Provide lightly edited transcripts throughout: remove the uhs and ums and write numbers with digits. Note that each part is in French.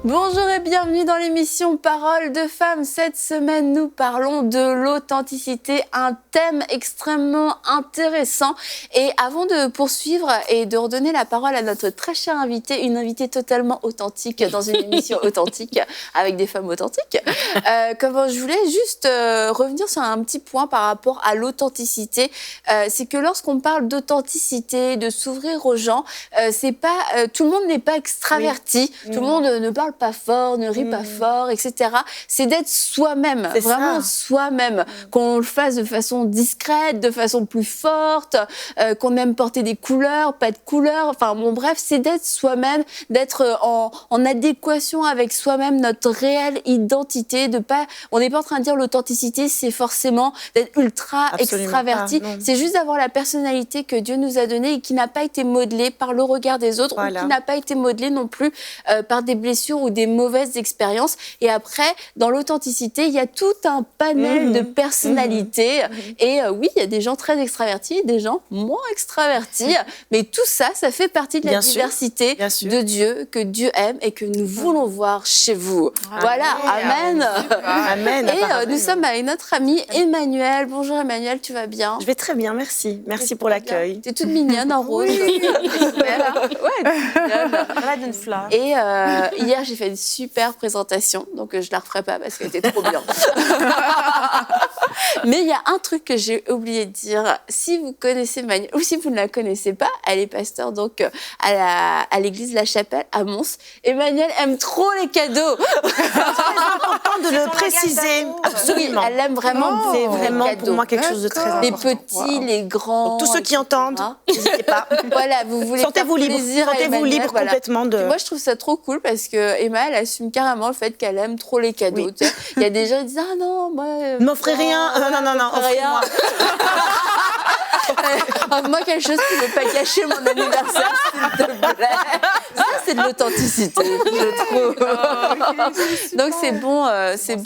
Bonjour et bienvenue dans l'émission Paroles de femmes. Cette semaine, nous parlons de l'authenticité, un thème extrêmement intéressant. Et avant de poursuivre et de redonner la parole à notre très chère invitée, une invitée totalement authentique dans une émission authentique avec des femmes authentiques, je voulais juste revenir sur un petit point par rapport à l'authenticité. C'est que lorsqu'on parle d'authenticité, de s'ouvrir aux gens, c'est pas tout le monde n'est pas extraverti, tout le monde ne parle pas fort, ne rit pas fort, etc. C'est d'être soi-même, vraiment soi-même, qu'on le fasse de façon discrète, de façon plus forte, qu'on aime porter des couleurs, pas de couleurs, enfin bon bref, c'est d'être soi-même, d'être en adéquation avec soi-même, notre réelle identité, on n'est pas en train de dire l'authenticité, c'est forcément d'être ultra extraverti, c'est juste d'avoir la personnalité que Dieu nous a donnée et qui n'a pas été modelée par le regard des autres, ou qui n'a pas été modelée non plus par des blessures ou des mauvaises expériences. Et après, dans l'authenticité, il y a tout un panel de personnalités. Et oui, il y a des gens très extravertis, des gens moins extravertis. Mais tout ça, ça fait partie de la diversité de Dieu, que Dieu aime et que nous voulons voir chez vous. Voilà, amen. Amen. Et nous sommes avec notre ami Emmanuel. Bonjour Emmanuel, tu vas bien? Je vais très bien, merci. Merci pour l'accueil. Tu es toute mignonne en rose. Oui. Et hier, j'ai fait une super présentation, donc je la referai pas parce qu'elle était trop bien. Mais il y a un truc que j'ai oublié de dire. Si vous connaissez Emmanuel, ou si vous ne la connaissez pas, elle est pasteur donc à l'église La Chapelle à Mons. Emmanuel aime trop les cadeaux. C'est important de le préciser. Absolument. Oui, elle aime vraiment. C'est vraiment pour moi quelque chose de très important. Les petits, les grands. Donc, tous ceux qui entendent, n'hésitez pas. Voilà, vous voulez Sentez-vous libre. Sentez-vous libre complètement de. Moi, je trouve ça trop cool parce que Emma, elle assume carrément le fait qu'elle aime trop les cadeaux. Oui. Il y a des gens qui disent ah non, moi. M'offrez rien. Non, offrez-moi. Moi, quelque chose qui ne veut pas gâcher mon anniversaire, s'il te plaît. Ça, c'est de l'authenticité, je trouve. Donc, c'est bon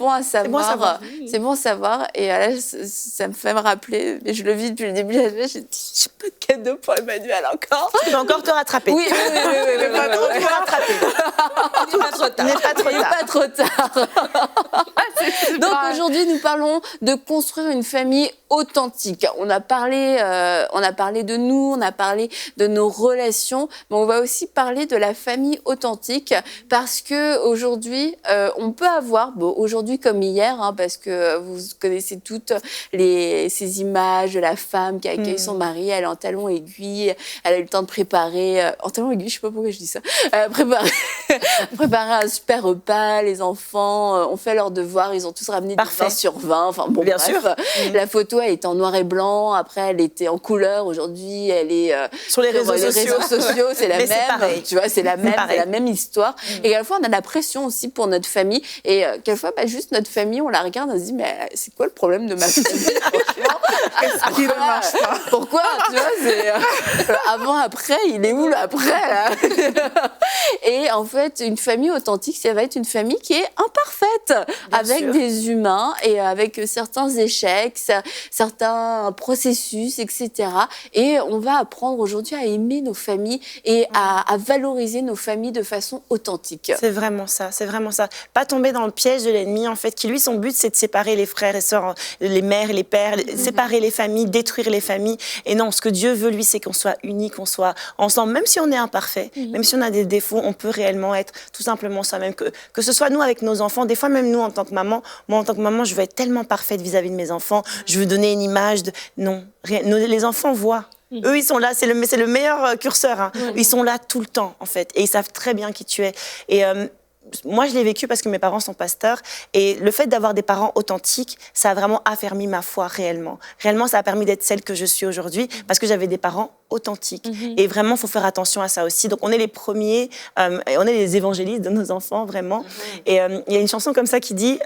à savoir. C'est bon à savoir. Et là, ça me fait me rappeler, mais je le vis depuis le début de la semaine, j'ai pas de cadeau pour Emmanuel encore. Tu peux encore te rattraper. Oui, mais pas trop te rattraper. Il n'est pas trop tard. Donc, aujourd'hui, nous parlons de construire une famille authentique. On a parlé de nous, on a parlé de nos relations, mais on va aussi parler de la famille authentique parce que aujourd'hui, on peut avoir, aujourd'hui comme hier, parce que vous connaissez toutes ces images de la femme qui accueille son mari, elle est en talons aiguilles, elle a eu le temps de préparer, en talons aiguilles, je sais pas pourquoi je dis ça, préparer un super repas, les enfants ont fait leurs devoirs, ils ont tous ramené du 20 sur 20, enfin bon, bien bref, sûr. La photo, elle était en noir et blanc, après elle était en couleur, aujourd'hui elle est sur les réseaux sociaux, c'est la même, tu vois, c'est la même histoire. Et quelquefois on a la pression aussi pour notre famille, et quelquefois juste notre famille, on la regarde, on se dit mais c'est quoi le problème de ma famille? Pourquoi, tu vois, c'est avant, après, il est où l'après là? Et en fait, une famille authentique, ça va être une famille qui est imparfaite, avec des humains et avec certains échecs, certains processus, etc. Et on va apprendre aujourd'hui à aimer nos familles et à valoriser nos familles de façon authentique. C'est vraiment ça, c'est vraiment ça. Pas tomber dans le piège de l'ennemi, en fait, qui lui, son but, c'est de séparer les frères et sœurs, les mères et les pères, séparer les familles, détruire les familles. Et non, ce que Dieu veut, lui, c'est qu'on soit unis, qu'on soit ensemble. Même si on est imparfait, même si on a des défauts, on peut réellement être tout simplement soi-même. Que ce soit nous avec nos enfants, des fois même nous en tant que maman, moi en tant que maman, je veux être tellement parfaite vis-à-vis de mes enfants, je veux donner une image de... Non, rien. Les enfants voient. Eux, ils sont là, c'est le meilleur curseur. Ils sont là tout le temps, en fait. Et ils savent très bien qui tu es. Et moi, je l'ai vécu parce que mes parents sont pasteurs. Et le fait d'avoir des parents authentiques, ça a vraiment affermi ma foi réellement. Réellement, ça a permis d'être celle que je suis aujourd'hui parce que j'avais des parents authentiques. Et vraiment, il faut faire attention à ça aussi. Donc, on est les premiers, on est les évangélistes de nos enfants, vraiment. Et il y a une chanson comme ça qui dit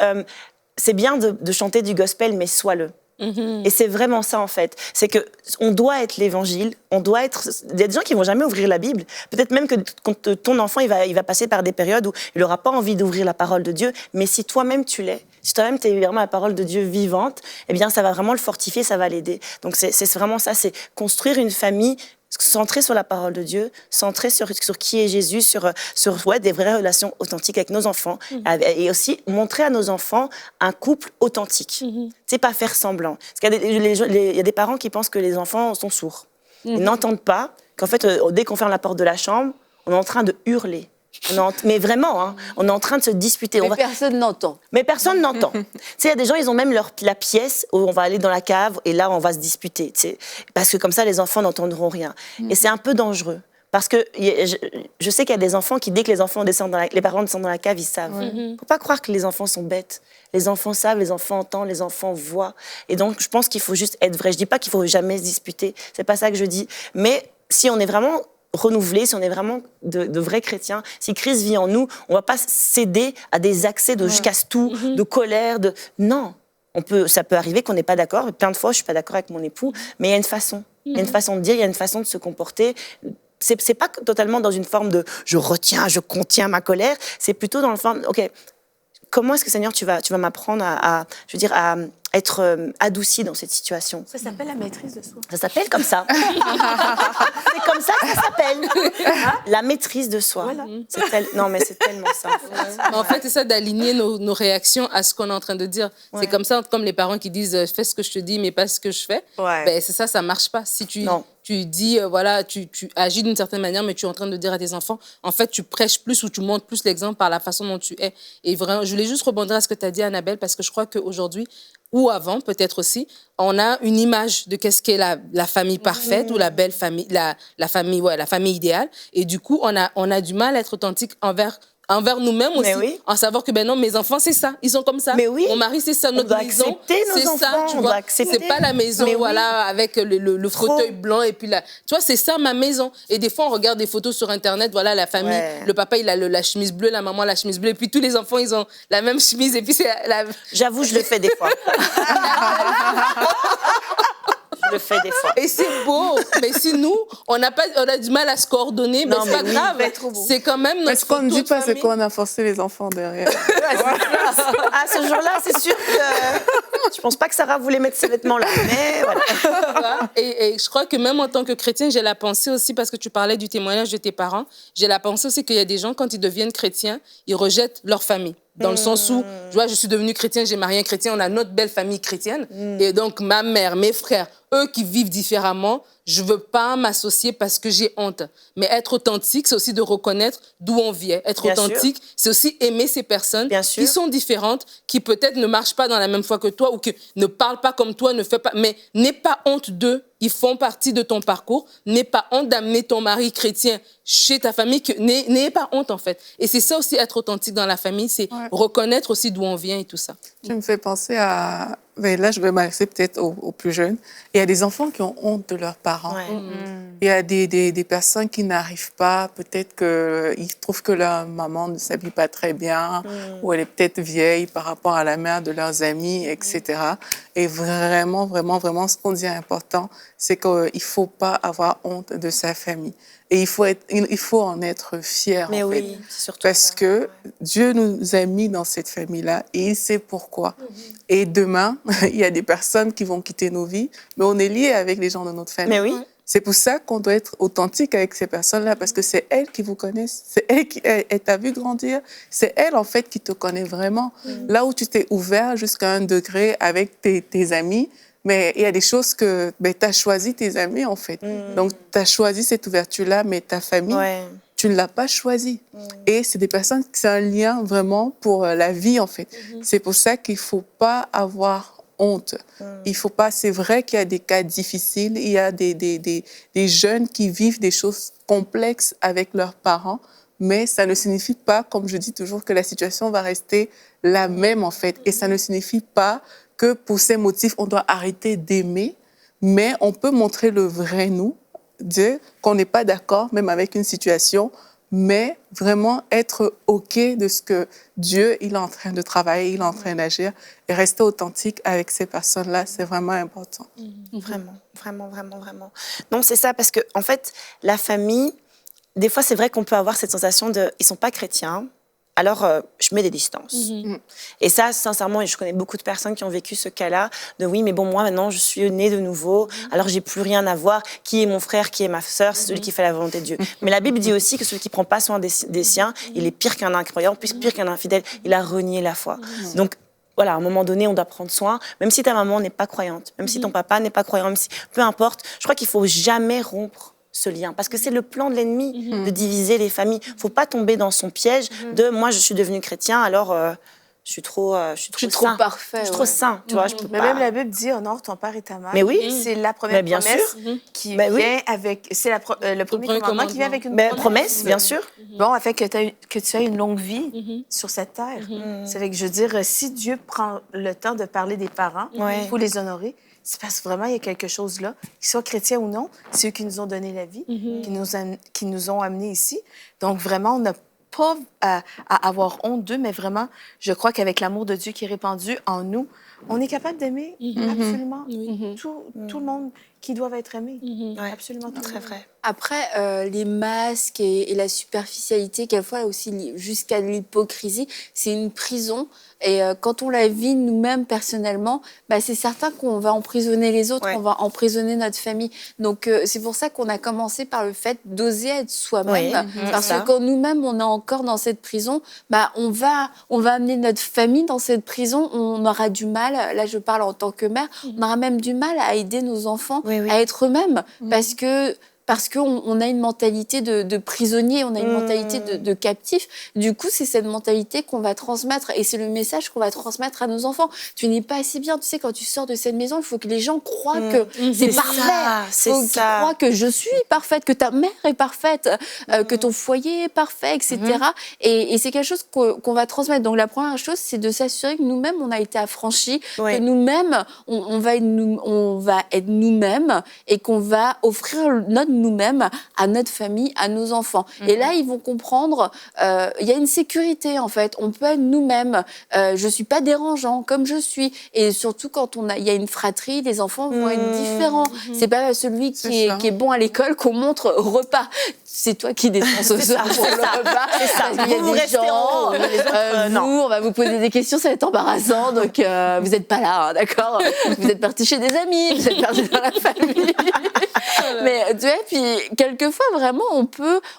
c'est bien de chanter du gospel, mais sois-le. Et c'est vraiment ça, en fait. C'est qu'on doit être l'évangile, on doit être... Il y a des gens qui ne vont jamais ouvrir la Bible. Peut-être même que quand ton enfant, il va passer par des périodes où il n'aura pas envie d'ouvrir la parole de Dieu, mais si toi-même tu l'es, si toi-même tu es vraiment la parole de Dieu vivante, eh bien, ça va vraiment le fortifier, ça va l'aider. Donc, c'est vraiment ça, c'est construire une famille centré sur la parole de Dieu, centré sur qui est Jésus, sur des vraies relations authentiques avec nos enfants, et aussi montrer à nos enfants un couple authentique. C'est pas faire semblant. Parce qu'il y a des parents qui pensent que les enfants sont sourds. Ils n'entendent pas qu'en fait, dès qu'on ferme la porte de la chambre, on est en train de hurler. Mais vraiment, hein, on est en train de se disputer. Mais personne n'entend. Mais personne n'entend. Tu sais, il y a des gens, ils ont même la pièce où on va aller dans la cave et là, on va se disputer. Parce que comme ça, les enfants n'entendront rien. Et c'est un peu dangereux. Parce que je sais qu'il y a des enfants qui, dès que les parents descendent dans la cave, ils savent. Il ne faut pas croire que les enfants sont bêtes. Les enfants savent, les enfants entendent, les enfants voient. Et donc, je pense qu'il faut juste être vrai. Je ne dis pas qu'il ne faut jamais se disputer. Ce n'est pas ça que je dis. Mais si on est vraiment renouvelé, si on est vraiment de vrais chrétiens, si Christ vit en nous, on ne va pas céder à des accès de je casse tout, de colère, Non. Ça peut arriver qu'on n'est pas d'accord. Plein de fois, je ne suis pas d'accord avec mon époux. Mais il y a une façon. Il y a une façon de dire, il y a une façon de se comporter. C'est pas totalement dans une forme de je retiens, je contiens ma colère. C'est plutôt dans la forme, OK, comment est-ce que Seigneur, tu vas m'apprendre à être adouci dans cette situation. Ça s'appelle la maîtrise de soi. Ça s'appelle comme ça. C'est comme ça que ça s'appelle. La maîtrise de soi. Voilà. Non, mais c'est tellement ça. En fait, c'est ça d'aligner nos réactions à ce qu'on est en train de dire. Ouais. C'est comme ça, comme les parents qui disent « fais ce que je te dis, mais pas ce que je fais ouais. ». Ben, c'est ça, ça ne marche pas. Si tu dis, voilà, tu agis d'une certaine manière, mais tu es en train de dire à tes enfants, en fait, tu prêches plus ou tu montres plus l'exemple par la façon dont tu es. Et vraiment, je voulais juste rebondir à ce que tu as dit, Annabelle, parce que je crois qu'aujourd'hui, ou avant, peut-être aussi, on a une image de qu'est-ce qu'est la famille parfaite ou la belle famille, la famille idéale. Et du coup, on a du mal à être authentique envers nous-mêmes aussi, oui. En savoir que ben non, mes enfants c'est ça, ils sont comme ça. Mais oui. Mon mari c'est ça, notre maison c'est ça, tu vois. C'est pas la maison, voilà, avec le fauteuil blanc et puis là, tu vois, c'est ça ma maison. Et des fois on regarde des photos sur internet, voilà la famille, le papa il a la chemise bleue, la maman la chemise bleue, et puis tous les enfants ils ont la même chemise et puis c'est la... J'avoue, je le fais des fois. Je le fais des fois. Et c'est beau, mais si nous, on a du mal à se coordonner, mais c'est pas grave. C'est quand même notre. Mais ce qu'on ne dit pas, c'est qu'on a forcé les enfants derrière. À ce jour-là, c'est sûr que je pense pas que Sarah voulait mettre ces vêtements-là, mais voilà. Et je crois que même en tant que chrétienne, j'ai la pensée aussi, parce que tu parlais du témoignage de tes parents, j'ai la pensée aussi qu'il y a des gens, quand ils deviennent chrétiens, ils rejettent leur famille. Dans le sens où, tu vois, je suis devenue chrétienne, j'ai marié un chrétien, on a notre belle famille chrétienne. Et donc, ma mère, mes frères, eux qui vivent différemment, je ne veux pas m'associer parce que j'ai honte. Mais être authentique, c'est aussi de reconnaître d'où on vient. Être Bien authentique, c'est aussi aimer ces personnes qui sont différentes, qui peut-être ne marchent pas dans la même foi que toi ou qui ne parlent pas comme toi, ne fait pas, mais n'aie pas honte d'eux. Ils font partie de ton parcours. N'aie pas honte d'amener ton mari chrétien chez ta famille. N'aie pas honte, en fait. Et c'est ça aussi, être authentique dans la famille, c'est reconnaître aussi d'où on vient et tout ça. Tu me fais penser à... Ben là, je vais m'adresser peut-être aux plus jeunes. Il y a des enfants qui ont honte de leurs parents. Il y a des personnes qui n'arrivent pas. Peut-être qu'ils trouvent que leur maman ne s'habille pas très bien ou elle est peut-être vieille par rapport à la mère de leurs amis, etc. Et vraiment, vraiment, vraiment, ce qu'on dit est important, c'est qu'il ne faut pas avoir honte de sa famille. Et il faut en être fier, Mais en oui, fait. c'est surtout Parce ça. que Dieu nous a mis dans cette famille-là et il sait pourquoi. Et demain, il y a des personnes qui vont quitter nos vies, mais on est liés avec les gens de notre famille. Mais oui. C'est pour ça qu'on doit être authentique avec ces personnes-là, parce que c'est elles qui vous connaissent, c'est elles qui t'a vu grandir, c'est elles, en fait, qui te connaissent vraiment. Là où tu t'es ouvert jusqu'à un degré avec tes amis, mais il y a des choses que tu as choisi tes amis, en fait. Donc, tu as choisi cette ouverture-là, mais ta famille, tu ne l'as pas choisie. Et c'est des personnes, c'est un lien vraiment pour la vie, en fait. C'est pour ça qu'il ne faut pas avoir honte. Il faut pas... C'est vrai qu'il y a des cas difficiles, il y a des jeunes qui vivent des choses complexes avec leurs parents, mais ça ne signifie pas, comme je dis toujours, que la situation va rester la même, en fait. Et ça ne signifie pas que pour ces motifs, on doit arrêter d'aimer, mais on peut montrer le vrai nous, qu'on n'est pas d'accord, même avec une situation, mais vraiment être OK de ce que Dieu, il est en train de travailler, il est en train d'agir, et rester authentique avec ces personnes-là, c'est vraiment important. Vraiment, vraiment, vraiment, vraiment. Non, c'est ça, parce que, en fait, la famille, des fois, c'est vrai qu'on peut avoir cette sensation de... Ils ne sont pas chrétiens, alors je mets des distances. Et ça, sincèrement, je connais beaucoup de personnes qui ont vécu ce cas-là, de oui, mais bon, moi, maintenant, je suis née de nouveau, alors j'ai plus rien à voir. Qui est mon frère, qui est ma sœur, c'est celui qui fait la volonté de Dieu. Mais la Bible dit aussi que celui qui prend pas soin des siens, il est pire qu'un incroyant, pire qu'un infidèle. Il a renié la foi. Donc, voilà, à un moment donné, on doit prendre soin, même si ta maman n'est pas croyante, même si ton papa n'est pas croyant, même si, peu importe. Je crois qu'il faut jamais rompre ce lien, parce que c'est le plan de l'ennemi de diviser les familles. Faut pas tomber dans son piège de moi, je suis devenu chrétien, alors je suis trop saint. Parfait. Je suis trop saint, tu vois. Je peux Mais pas. même la Bible dit honore ton père et ta mère. Mais oui. C'est la première bien promesse sûr. qui Mais oui. vient avec. C'est le premier commandement qui vient avec une Mais promesse. promesse, bien sûr. Bon, afin que tu aies une longue vie sur cette terre. C'est avec, je veux dire, si Dieu prend le temps de parler des parents, il faut les honorer. C'est parce que vraiment, il y a quelque chose là, qu'ils soient chrétiens ou non, c'est eux qui nous ont donné la vie, qui nous ont amenés ici. Donc, vraiment, on n'a pas à avoir honte d'eux, mais vraiment, je crois qu'avec l'amour de Dieu qui est répandu en nous, on est capable d'aimer absolument tout le monde qui doivent être aimés. Absolument tout. Très vrai. Après, les masques et la superficialité, quelquefois aussi jusqu'à l'hypocrisie, c'est une prison. Et quand on la vit nous-mêmes personnellement, bah, c'est certain qu'on va emprisonner les autres, on va emprisonner notre famille. Donc c'est pour ça qu'on a commencé par le fait d'oser être soi-même. Parce que quand nous-mêmes, on est encore dans cette prison, bah, on va amener notre famille dans cette prison. On aura du mal, là je parle en tant que mère, on aura même du mal à aider nos enfants à être eux-mêmes. Parce qu'on a une mentalité de prisonnier, on a une mentalité de captif. Du coup, c'est cette mentalité qu'on va transmettre et c'est le message qu'on va transmettre à nos enfants. Tu n'es pas assez bien, tu sais, quand tu sors de cette maison, il faut que les gens croient que c'est parfait. Il faut qu'ils croient que je suis parfaite, que ta mère est parfaite, que ton foyer est parfait, etc. Et c'est quelque chose qu'on va transmettre. Donc, la première chose, c'est de s'assurer que nous-mêmes, on a été affranchis, que nous-mêmes, on va être nous-mêmes et qu'on va offrir notre nous-mêmes à notre famille, à nos enfants. Et là, ils vont comprendre, il y a une sécurité, en fait. On peut être nous-mêmes. Je suis pas dérangeant comme je suis. Et surtout, quand il y a une fratrie, les enfants vont être différents. C'est pas celui qui est bon à l'école qu'on montre repas. C'est toi qui descends ce soir pour le repas. C'est ça. Parce qu'il y a Vous des restez en haut, gens, les autres, non. on va vous poser des questions, ça va être embarrassant. Donc, vous n'êtes pas là, hein, d'accord? Vous êtes partis chez des amis, vous êtes partis dans la famille. Mais tu vois, puis quelquefois, vraiment,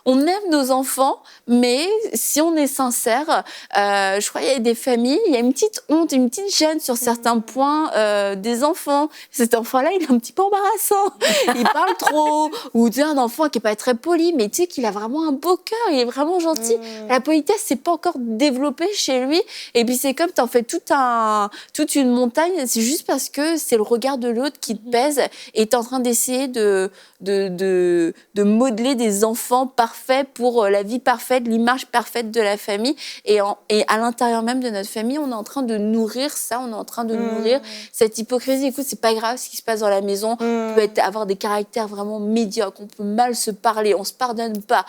on aime nos enfants, mais si on est sincère, je crois qu'il y a des familles, il y a une petite honte, une petite gêne sur certains points des enfants. Cet enfant-là, il est un petit peu embarrassant. Il parle trop. Ou tu as un enfant qui n'est pas très poli, mais tu sais qu'il a vraiment un beau cœur, il est vraiment gentil. La politesse, c'est pas encore développé chez lui. Et puis c'est comme tu en fais toute une montagne, c'est juste parce que c'est le regard de l'autre qui te pèse et tu es en train d'essayer de modeler des enfants parfaits pour la vie parfaite, l'image parfaite de la famille. Et à l'intérieur même de notre famille, on est en train de nourrir ça, on est en train de nourrir cette hypocrisie. Écoute, c'est pas grave ce qui se passe dans la maison. On peut avoir des caractères vraiment médiocres, on peut mal se parler, on se pardonne pas,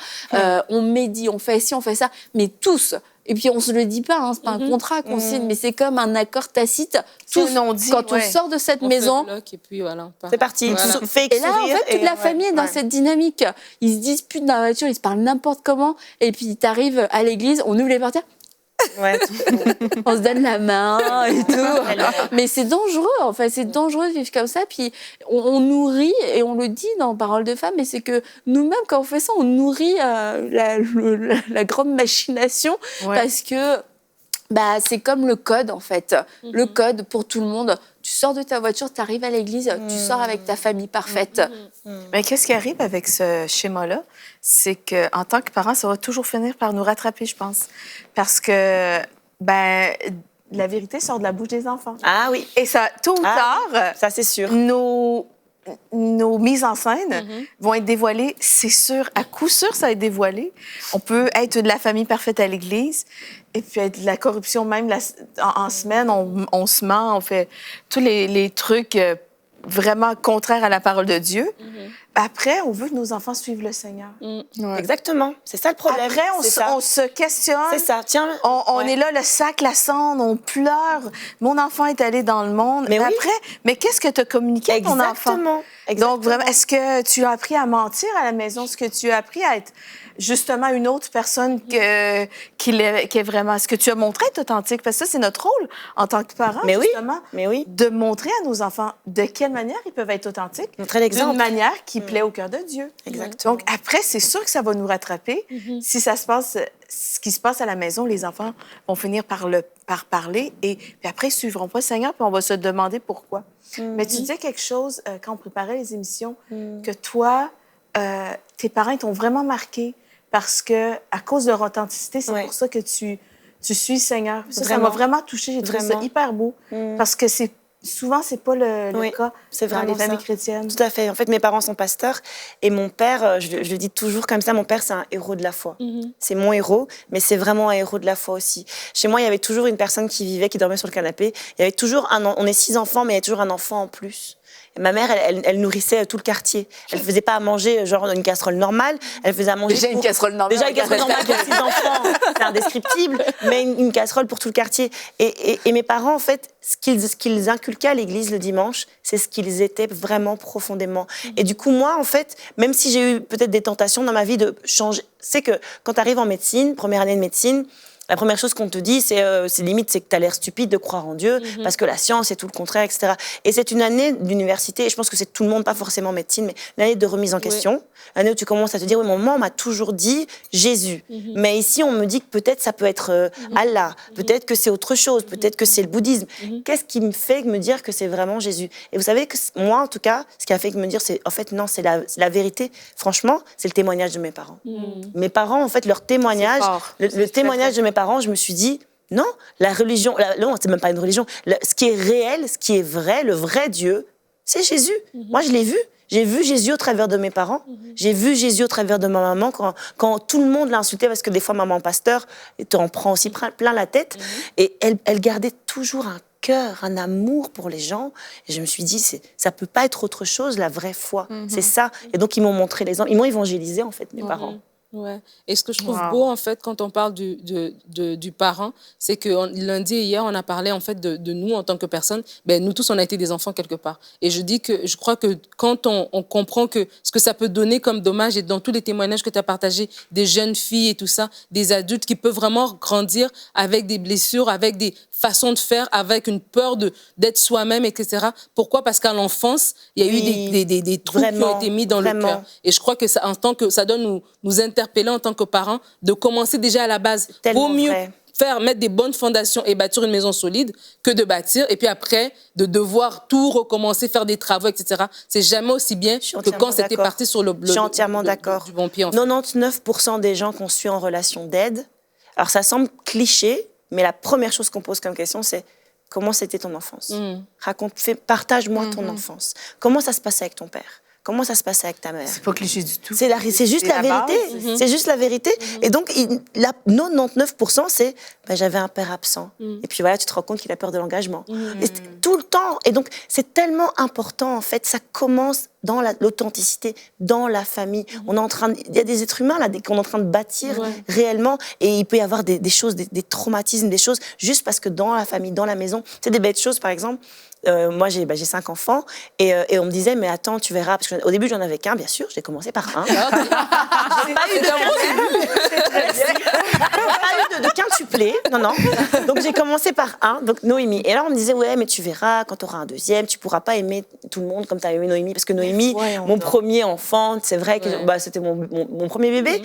on médit, on fait ci, on fait ça, mais tous. Et puis on se le dit pas, hein, c'est pas un contrat qu'on signe, mais c'est comme un accord tacite. Tous, quand on sort de cette maison, et puis voilà, c'est parti. Voilà. et là en fait toute la famille est dans cette dynamique. Ils se disputent dans la voiture, ils se parlent n'importe comment, et puis t'arrives à l'église, on ouvre les portières. On se donne la main et tout. Mais c'est dangereux, en fait. C'est dangereux de vivre comme ça. Puis on nourrit, et on le dit dans Parole de femme, mais c'est que nous-mêmes, quand on fait ça, on nourrit la grande machination parce que c'est comme le code, en fait. Le code pour tout le monde. Tu sors de ta voiture, tu arrives à l'église, tu sors avec ta famille parfaite. Mais qu'est-ce qui arrive avec ce schéma-là? C'est qu'en tant que parents, ça va toujours finir par nous rattraper, je pense. Parce que, la vérité sort de la bouche des enfants. Ah oui. Et ça, tôt ou tard, ça c'est sûr. Nos mises en scène vont être dévoilées, c'est sûr. À coup sûr, ça va être dévoilé. On peut être de la famille parfaite à l'église et puis être de la corruption même en semaine. On se ment, on fait tous les trucs vraiment contraire à la parole de Dieu. Après, on veut que nos enfants suivent le Seigneur. Ouais. Exactement. C'est ça le problème. Après, C'est ça. on se questionne. C'est ça. Tiens. On est là, le sac, la cendre, on pleure. Mon enfant est allé dans le monde. Mais oui. Après, mais qu'est-ce que tu as communiqué à ton enfant? Exactement. Donc, vraiment, est-ce que tu as appris à mentir à la maison? Est-ce que tu as appris à être justement une autre personne qui est vraiment... Est-ce que tu as montré être authentique? Parce que ça, c'est notre rôle en tant que parents, Mais oui. justement, Mais oui. de montrer à nos enfants de quelle manière ils peuvent être authentiques. Montrer l'exemple. D'une manière qui plaît au cœur de Dieu. Exactement. Donc, après, c'est sûr que ça va nous rattraper. Si ça se passe, ce qui se passe à la maison, les enfants vont finir par parler et puis après, ils ne suivront pas le Seigneur, puis on va se demander pourquoi. Mais tu disais quelque chose, quand on préparait les émissions, que toi, tes parents t'ont vraiment marqué parce que à cause de leur authenticité, c'est pour ça que tu suis le Seigneur. Ça m'a vraiment touchée. J'ai trouvé ça hyper beau parce que souvent, c'est pas le cas dans les familles chrétiennes. Tout à fait. En fait, mes parents sont pasteurs et mon père, je le dis toujours comme ça, mon père, c'est un héros de la foi. C'est mon héros, mais c'est vraiment un héros de la foi aussi. Chez moi, il y avait toujours une personne qui vivait, qui dormait sur le canapé. Il y avait toujours on est 6 enfants, mais il y a toujours un enfant en plus. Et ma mère, elle nourrissait tout le quartier. Elle faisait pas à manger genre une casserole normale. Elle faisait à manger Déjà une casserole normale. Déjà une casserole normale pour 6 enfants, c'est indescriptible. Mais une casserole pour tout le quartier. Et mes parents, en fait, ce qu'ils inculquaient à l'église le dimanche, c'est ce qu'ils étaient vraiment profondément. Et du coup, moi, en fait, même si j'ai eu peut-être des tentations dans ma vie de changer, c'est que quand tu arrives en médecine, première année de médecine, la première chose qu'on te dit, c'est limite, c'est que tu as l'air stupide de croire en Dieu, parce que la science est tout le contraire, etc. Et c'est une année d'université, et je pense que c'est tout le monde, pas forcément médecine, mais une année de remise en question. Une année où tu commences à te dire, oui, mon maman m'a toujours dit Jésus. Mais ici, on me dit que peut-être ça peut être Allah, peut-être que c'est autre chose, peut-être que c'est le bouddhisme. Qu'est-ce qui me fait me dire que c'est vraiment Jésus? Et vous savez que moi, en tout cas, ce qui a fait me dire, c'est en fait, non, c'est la vérité. Franchement, c'est le témoignage de mes parents. Mes parents, en fait, leur témoignage, le témoignage de mes parents, je me suis dit, non, la religion, non, c'est même pas une religion, ce qui est réel, ce qui est vrai, le vrai Dieu, c'est Jésus. Moi, je l'ai vu. J'ai vu Jésus au travers de mes parents. J'ai vu Jésus au travers de ma maman quand tout le monde l'insultait, parce que des fois, maman pasteur en prend aussi plein la tête. Et elle gardait toujours un cœur, un amour pour les gens. Et je me suis dit, ça peut pas être autre chose, la vraie foi. C'est ça. Et donc, ils m'ont montré l'exemple. Ils m'ont évangélisé, en fait, mes parents. Ouais. Et ce que je trouve beau, en fait, quand on parle du parent, c'est que lundi et hier, on a parlé, en fait, de nous en tant que personnes. Ben, nous tous, on a été des enfants quelque part. Et je crois que quand on comprend que ce que ça peut donner comme dommage, et dans tous les témoignages que tu as partagés, des jeunes filles et tout ça, des adultes qui peuvent vraiment grandir avec des blessures, avec des façons de faire, avec une peur d'être soi-même, etc. Pourquoi? Parce qu'à l'enfance, il y a eu des trous qui ont été mis dans le cœur. Et je crois que ça, ça doit nous interpeller en tant que parents de commencer déjà à la base. Vaut mieux mettre des bonnes fondations et bâtir une maison solide que de bâtir et puis après de devoir tout recommencer, faire des travaux, etc. C'est jamais aussi bien que quand c'était parti sur le Je suis entièrement d'accord. Du bon pied. En fait. 99% des gens qu'on suit en relation d'aide, alors ça semble cliché, mais la première chose qu'on pose comme question, c'est comment c'était ton enfance? Partage-moi ton enfance. Comment ça se passait avec ton père? Comment ça se passait avec ta mère? C'est pas cliché du tout. C'est juste la vérité. C'est juste la vérité. Et donc, 99%, c'est j'avais un père absent. Et puis voilà, tu te rends compte qu'il a peur de l'engagement. Et tout le temps. Et donc, c'est tellement important, en fait. Ça commence dans l'authenticité, dans la famille. Il y a des êtres humains là qu'on est en train de bâtir réellement. Et il peut y avoir des choses, des traumatismes, des choses, juste parce que dans la famille, dans la maison, c'est des bêtes choses, par exemple. Moi, j'ai 5 enfants et on me disait, mais attends, tu verras. Parce qu'au début, j'en avais qu'un, bien sûr. J'ai commencé par un. J'ai pas eu de quintuplet. Non. Donc, j'ai commencé par un, donc Noémie. Et là, on me disait, ouais, mais tu verras, quand tu auras un deuxième, tu pourras pas aimer tout le monde comme tu as aimé Noémie. Parce que Noémie, mon premier enfant, c'est vrai que c'était mon premier bébé.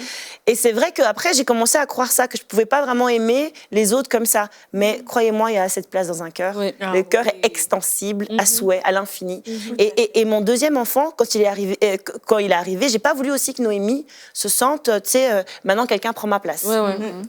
Et c'est vrai qu'après, j'ai commencé à croire ça, que je pouvais pas vraiment aimer les autres comme ça. Mais croyez-moi, il y a assez de place dans un cœur. Le cœur est extensible. À souhait, à l'infini. Et mon deuxième enfant, quand il est arrivé, j'ai pas voulu aussi que Noémie se sente, tu sais, maintenant quelqu'un prend ma place.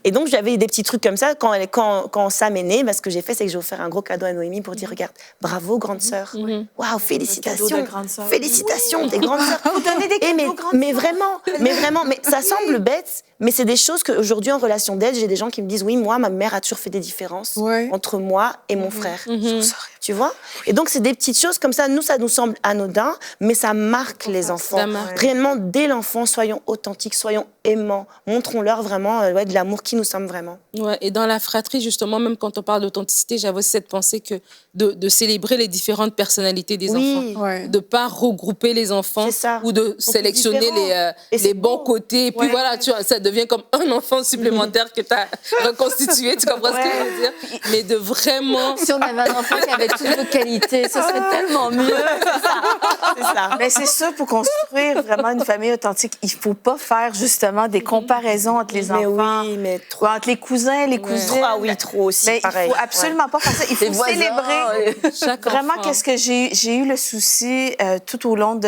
Et donc j'avais des petits trucs comme ça. Quand Sam est né, ce que j'ai fait, c'est que j'ai offert un gros cadeau à Noémie pour dire, regarde, bravo grande sœur. Waouh, félicitations. Félicitations, des grandes sœurs. Vous donnez des cadeaux aux grandes mais vraiment, ça semble bête. Mais c'est des choses qu'aujourd'hui, en relation d'aide, j'ai des gens qui me disent, oui, moi, ma mère a toujours fait des différences entre moi et mon frère. Tu vois? Et donc, c'est des petites choses comme ça. Nous, ça nous semble anodin, mais ça marque les enfants. Réellement, dès l'enfant, soyons authentiques, soyons aimants. Montrons-leur vraiment de l'amour qui nous sommes vraiment. Ouais, et dans la fratrie, justement, même quand on parle d'authenticité, j'avais aussi cette pensée que de célébrer les différentes personnalités des enfants. Ouais. De ne pas regrouper les enfants ou de sélectionner les bons côtés. Et puis voilà, tu vois, ça devient comme un enfant supplémentaire que tu as reconstitué, tu comprends ce que je veux dire? Mais de vraiment... Si on avait un enfant qui avait toutes vos qualités, ce serait tellement mieux. C'est ça. Mais c'est ça, pour construire vraiment une famille authentique, il ne faut pas faire justement des comparaisons entre les enfants. Oui, mais ou entre les cousins, les cousines. Ah oui, trop aussi, mais pareil. il ne faut absolument pas faire ça. Il faut célébrer. Vraiment, enfant. qu'est-ce que j'ai eu le souci tout au long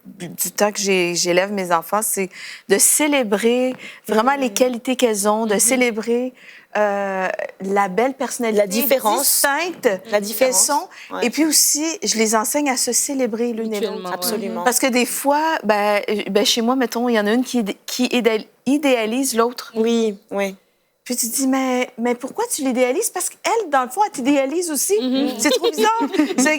du temps que j'élève mes enfants, c'est de célébrer vraiment les qualités qu'elles ont, de célébrer la belle personnalité, la différence, distincte qu'elles sont. Ouais. Et puis aussi, je les enseigne à se célébrer l'une et l'autre. Absolument. Parce que des fois, chez moi, mettons, il y en a une qui idéalise l'autre. Oui, oui. Puis tu te dis, mais pourquoi tu l'idéalises? Parce qu'elle, dans le fond, elle t'idéalise aussi. C'est trop bizarre.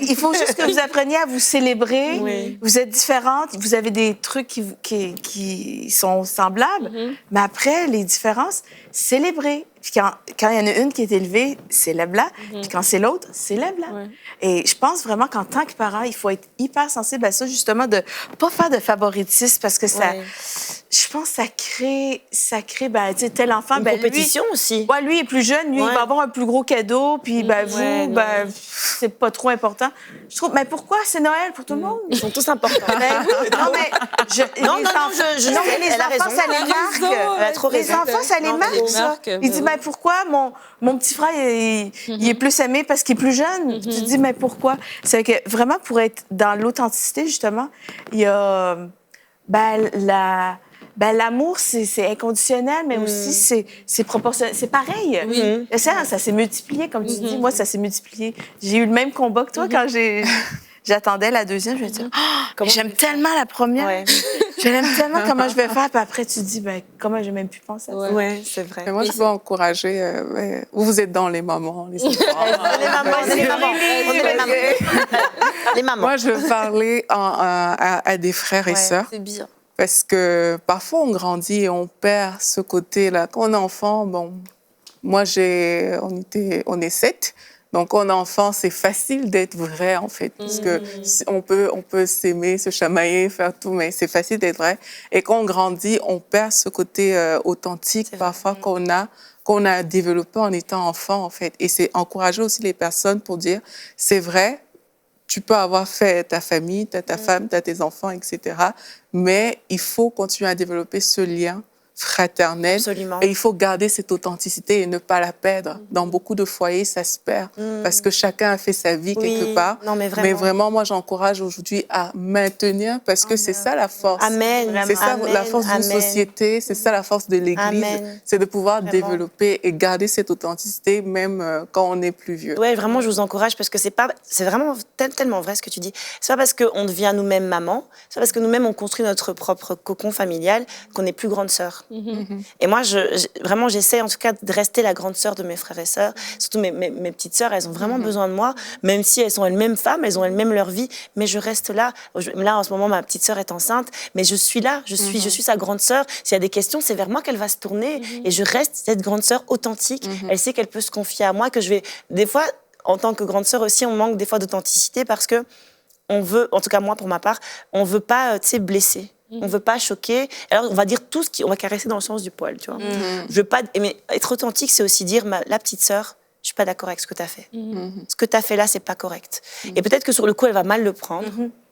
Il faut juste que vous appreniez à vous célébrer. Oui. Vous êtes différentes, vous avez des trucs qui sont semblables. Mais après, les différences, célébrer. Puis quand il y en a une qui est élevée, célèbre-la. Puis quand c'est l'autre, célèbre-la. Et je pense vraiment qu'en tant que parent, il faut être hyper sensible à ça, justement, de ne pas faire de favoritisme parce que ça... Je pense que ça crée tu sais, tel enfant... Une compétition aussi. Ouais, lui est plus jeune, lui, il va avoir un plus gros cadeau, puis vous, c'est pas trop important. Je trouve, mais pourquoi? C'est Noël pour tout le monde. Ils sont tous importants. Non, mais... les enfants, ça les marque. Elle a trop raison. Les enfants, ça les marque, ça. Il dit, pourquoi mon petit frère, il est plus aimé parce qu'il est plus jeune? Tu te dis, mais pourquoi? C'est que vraiment, pour être dans l'authenticité, justement, il y a... l'amour, c'est inconditionnel, mais aussi c'est proportionnel. C'est pareil. Oui. Ça s'est multiplié, comme tu dis. Moi, ça s'est multiplié. J'ai eu le même combat que toi quand j'attendais la deuxième. Je me disais, j'aime tellement la première. Ouais. Je l'aime tellement, comment je vais faire? Puis après, tu te dis, comment j'ai même pu penser à ça? Oui, c'est vrai. Mais moi, je veux encourager. Vous êtes dans les mamans, les enfants. Les mamans. Moi, je veux parler à des frères et sœurs. C'est bien. Parce que parfois, on grandit et on perd ce côté-là. Quand on est enfant, moi, on est 7. Donc, quand on est enfant, c'est facile d'être vrai, en fait. Parce que on peut s'aimer, se chamailler, faire tout, mais c'est facile d'être vrai. Et quand on grandit, on perd ce côté authentique, parfois, qu'on a développé en étant enfant, en fait. Et c'est encourager aussi les personnes pour dire, c'est vrai, tu peux avoir fait ta famille, tu as ta femme, tu as tes enfants, etc. Mais il faut continuer à développer ce lien fraternel. Absolument. Et il faut garder cette authenticité et ne pas la perdre. Dans beaucoup de foyers, ça se perd parce que chacun a fait sa vie quelque part. Non, mais vraiment, moi, j'encourage aujourd'hui à maintenir parce que c'est ça la force. Amen. C'est ça la force d'une société, c'est ça la force de l'Église. C'est de pouvoir développer et garder cette authenticité même quand on est plus vieux. Oui, vraiment, je vous encourage parce que c'est vraiment tellement vrai ce que tu dis. C'est pas parce qu'on devient nous-mêmes maman, c'est pas parce que nous-mêmes on construit notre propre cocon familial qu'on est plus grande sœur. Et moi, vraiment, j'essaie en tout cas de rester la grande sœur de mes frères et sœurs. Surtout mes petites sœurs, elles ont vraiment besoin de moi, même si elles sont elles-mêmes femmes, elles ont elles-mêmes leur vie, mais je reste là. Là, en ce moment, ma petite sœur est enceinte, mais je suis là, je suis sa grande sœur. S'il y a des questions, c'est vers moi qu'elle va se tourner et je reste cette grande sœur authentique. Elle sait qu'elle peut se confier à moi, que je vais... Des fois, en tant que grande sœur aussi, on manque des fois d'authenticité parce que on veut, en tout cas moi pour ma part, on veut pas, blesser. On veut pas choquer. Alors on va dire tout ce on va caresser dans le sens du poil, tu vois. Je veux pas. Mais être authentique, c'est aussi dire la petite sœur, je suis pas d'accord avec ce que tu as fait. Ce que tu as fait là, c'est pas correct. Et peut-être que sur le coup, elle va mal le prendre.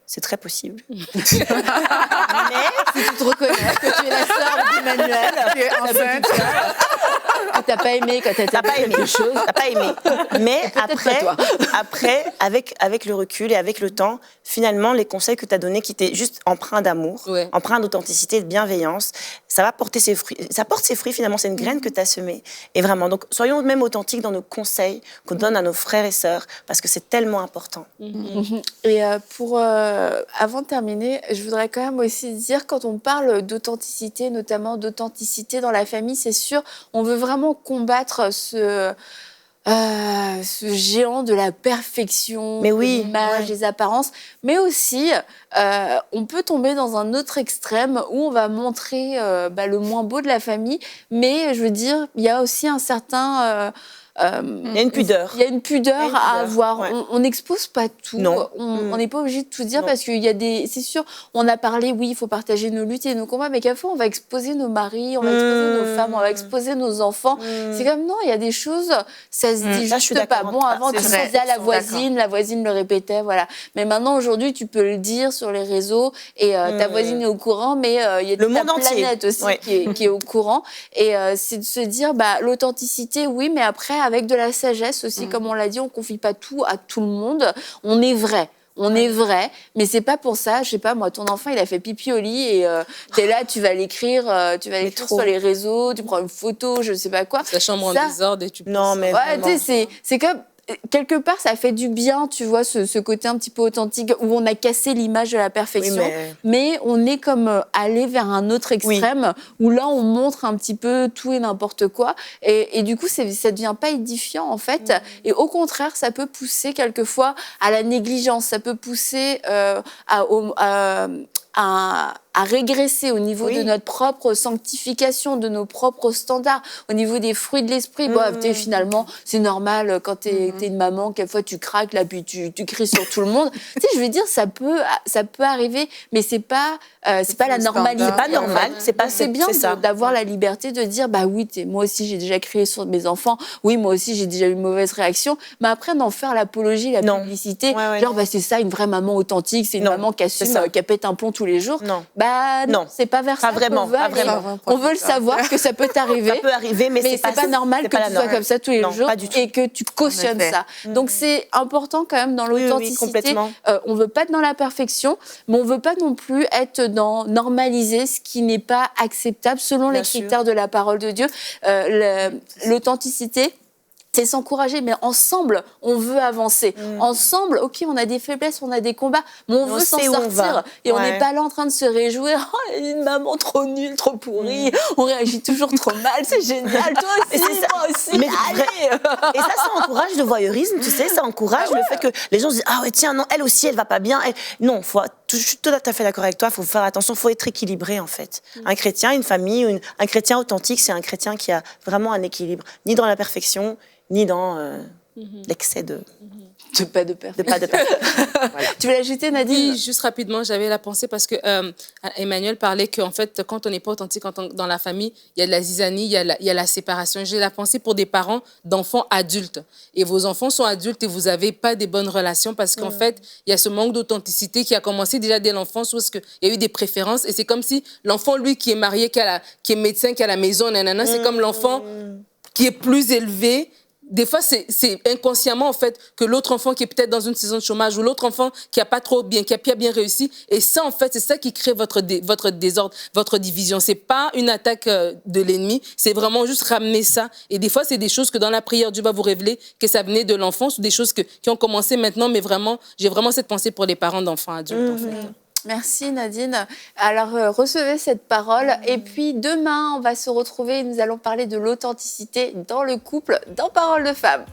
C'est très possible. Mais si tu te reconnais que tu es la sœur d'Emmanuel, qui est enceinte. que t'as pas aimé quand t'as pas aimé quelque chose. T'as pas aimé. Mais Peut-être pas toi. après, avec le recul et avec le temps, finalement, les conseils que tu as donnés qui étaient juste empreints d'amour, Ouais. empreints d'authenticité et de bienveillance, ça va porter ses fruits. Ça porte ses fruits, finalement, c'est une graine que tu as semée. Et vraiment, donc, soyons même authentiques dans nos conseils qu'on donne à nos frères et sœurs, parce que c'est tellement important. Et avant de terminer, je voudrais quand même aussi dire, quand on parle d'authenticité, notamment d'authenticité dans la famille, c'est sûr, on veut vraiment combattre ce géant de la perfection, Mais oui, de l'image, ouais. des apparences, mais aussi on peut tomber dans un autre extrême où on va montrer le moins beau de la famille, mais je veux dire, il y a aussi un certain... Il y a une pudeur. Il y a une pudeur à avoir. Ouais. On n'expose pas tout. Non. On n'est pas obligé de tout dire Non. parce qu'il y a des... C'est sûr, on a parlé, oui, il faut partager nos luttes et nos combats, mais quelquefois, on va exposer nos maris, on va exposer nos femmes, on va exposer nos enfants. C'est comme, non, il y a des choses, ça se dit Ça, je suis juste pas. d'accord. Bon, avant, C'est tu vrai. disais à la D'accord. voisine le répétait, voilà. Mais maintenant, aujourd'hui, tu peux le dire sur les réseaux et ta voisine est au courant, mais il y a toute la monde entier. planète aussi Ouais. qui est au courant. Et c'est de se dire, l'authenticité, oui, mais après, avec de la sagesse aussi, comme on l'a dit, on confie pas tout à tout le monde. On est vrai. On est vrai, mais c'est pas pour ça. Je sais pas, moi, ton enfant, il a fait pipi au lit et t'es là, tu vas l'écrire sur les réseaux, tu prends une photo, je sais pas quoi. Sa chambre en Ça, désordre et tu peux... Non, mais Ouais, vraiment. tu sais, c'est comme quelque part, ça fait du bien, tu vois, ce côté un petit peu authentique où on a cassé l'image de la perfection, Oui, mais on est comme allé vers un autre extrême où là, on montre un petit peu tout et n'importe quoi. Et du coup, ça devient pas édifiant, en fait. Et au contraire, ça peut pousser quelquefois à la négligence, ça peut pousser à régresser au niveau de notre propre sanctification, de nos propres standards, au niveau des fruits de l'esprit. Finalement, c'est normal quand t'es une maman, quelquefois tu craques, là, puis tu cries sur tout le monde. Tu sais, je veux dire, ça peut arriver, mais c'est pas la normalité. C'est pas normal, C'est bien c'est ça. d'avoir la liberté de dire, oui, moi aussi j'ai déjà crié sur mes enfants, oui, moi aussi j'ai déjà eu une mauvaise réaction, mais après d'en faire l'apologie, la publicité, genre, c'est ça, une vraie maman authentique, c'est une maman qui assume, qui pète un plomb tous les jours. Non, c'est pas vers ça qu'on veut aller. On veut le savoir que ça peut t'arriver. Ça peut arriver, mais c'est pas normal que tu sois comme ça tous les jours pas du tout. et que tu cautionnes ça. Donc c'est important quand même dans l'authenticité. complètement. On veut pas être dans la perfection, mais on veut pas non plus être dans normaliser ce qui n'est pas acceptable selon les critères de la parole de Dieu. L'authenticité, c'est s'encourager, mais ensemble, on veut avancer. Ensemble, ok, on a des faiblesses, on a des combats, mais on veut s'en sortir. Et on n'est pas là en train de se réjouir. Oh, une maman trop nulle, trop pourrie, on réagit toujours trop mal, c'est génial, toi aussi, moi aussi, allez. Et ça encourage le voyeurisme, tu sais, ça encourage le fait que les gens se disent, ah ouais, tiens, non, elle aussi, elle va pas bien. Non, je suis tout à fait d'accord avec toi, il faut faire attention, il faut être équilibré, en fait. Un chrétien, une famille, un chrétien authentique, c'est un chrétien qui a vraiment un équilibre, ni dans la perfection, ni dans l'excès de pas de perfection. Voilà. Tu veux l'ajouter, Nadine? Oui, juste rapidement, j'avais la pensée parce que Emmanuel parlait qu'en fait, quand on n'est pas authentique dans la famille, il y a de la zizanie, il y a la séparation. J'ai la pensée pour des parents d'enfants adultes. Et vos enfants sont adultes et vous n'avez pas des bonnes relations parce qu'en fait, il y a ce manque d'authenticité qui a commencé déjà dès l'enfance parce qu'il y a eu des préférences. Et c'est comme si l'enfant, lui, qui est marié, qui est médecin, qui a la maison, nanana, c'est comme l'enfant qui est plus élevé. Des fois, c'est inconsciemment, en fait, que l'autre enfant qui est peut-être dans une saison de chômage ou l'autre enfant qui a pas bien réussi. Et ça, en fait, c'est ça qui crée votre désordre, votre division. C'est pas une attaque de l'ennemi. C'est vraiment juste ramener ça. Et des fois, c'est des choses que dans la prière, Dieu va vous révéler que ça venait de l'enfance ou des choses qui ont commencé maintenant. Mais vraiment, j'ai vraiment cette pensée pour les parents d'enfants adultes, en fait. Merci Nadine. Alors recevez cette parole et puis demain on va se retrouver et nous allons parler de l'authenticité dans le couple dans Parole de femme.